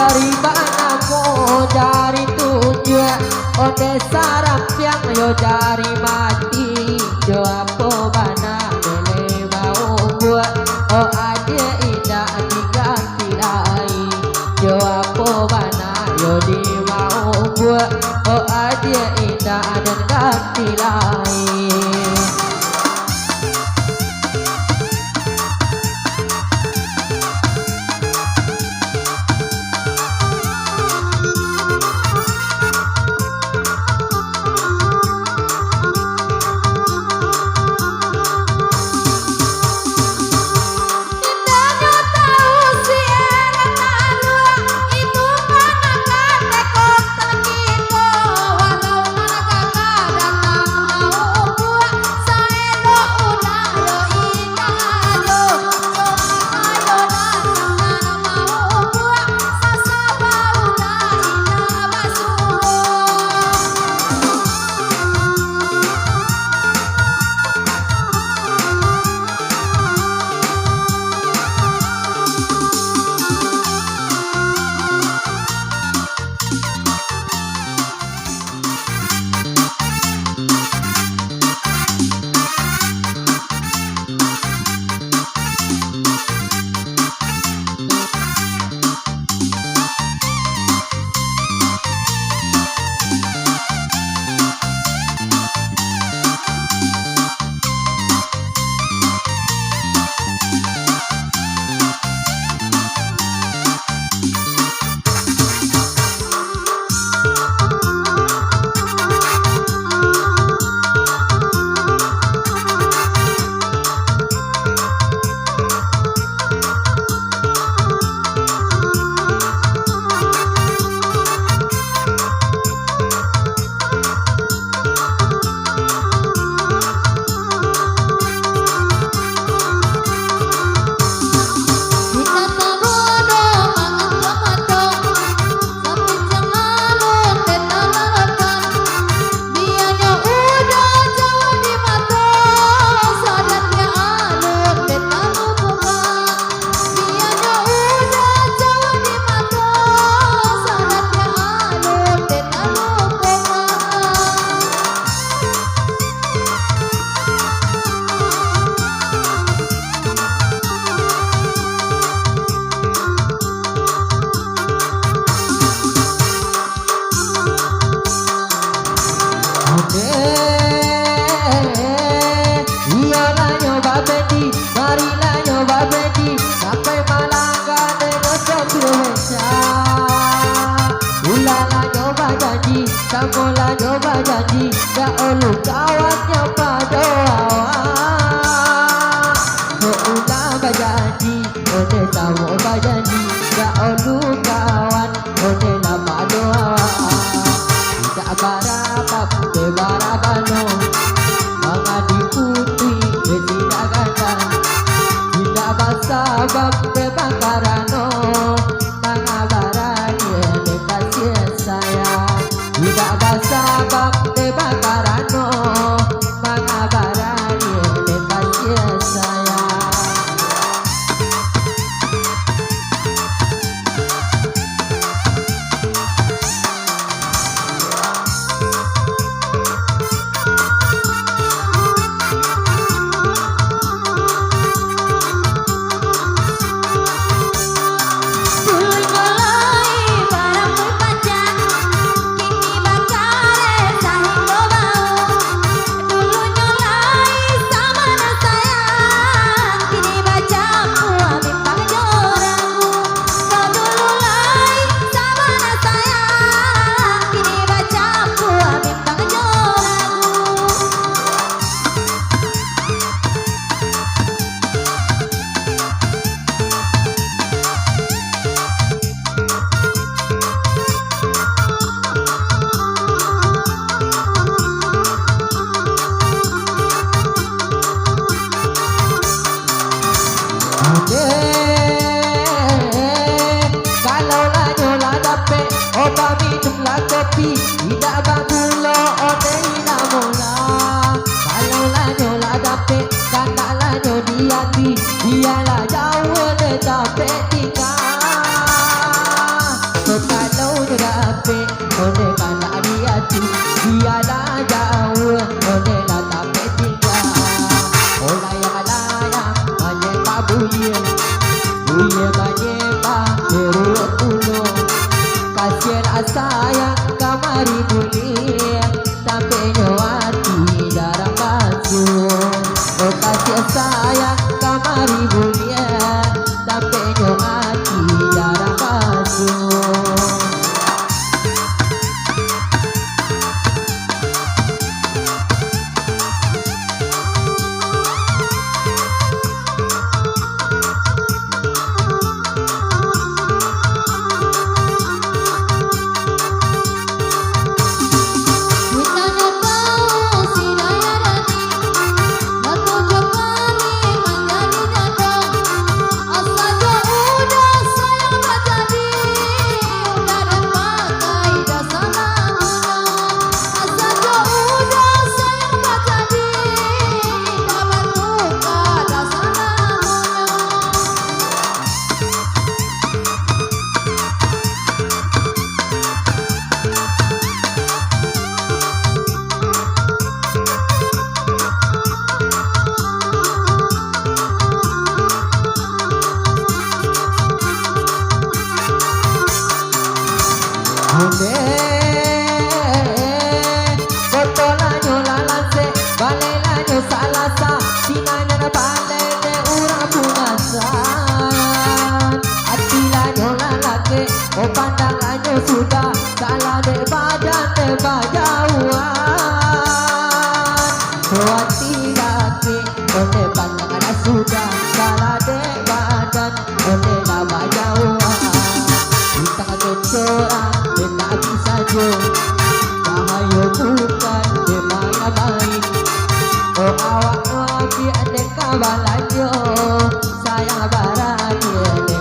dari mana mo dari tujuan ode sarap yang yo dari mati jo apa bana bele mau buat oh ada indah diganti lain jo apa bana yo di mau buat oh ada indah dan ganti lain. Iyalah nyoba bedi, marilah nyoba bedi, sampai Malangga dengan Indonesia. Ulala nyoba janji, sambola nyoba janji, gak olu kawan nyoba doa. Ulah bajanji, ode samo bajanji, gak olu kawan, ode lama doa. Tidak barabab, barabano, mangadi putih, tidak ganda. Tidak basabab, bangkarano, mangabarani, kasih saya. Tidak basabab, bangkarano, mangabarani, kasih saya. sayang kamari mulia sampai nyawati darah pasung. Oh kasih sayang kamari mulia sampai nyawati darah pasung. Botolanyo lalase, balelanyo salasa, sinanya na balene ura punasan. Atilanyo lalake, o pandanganyo sudah, salah de badan de bajauan. Hati laki, onde pandangan sudah, salah de badan, onde la bajauan. Kita kecocoran, kita bisa jo. Bahayo bukan demaya baik. Oh awak nabi adek kabalanyo sayang barani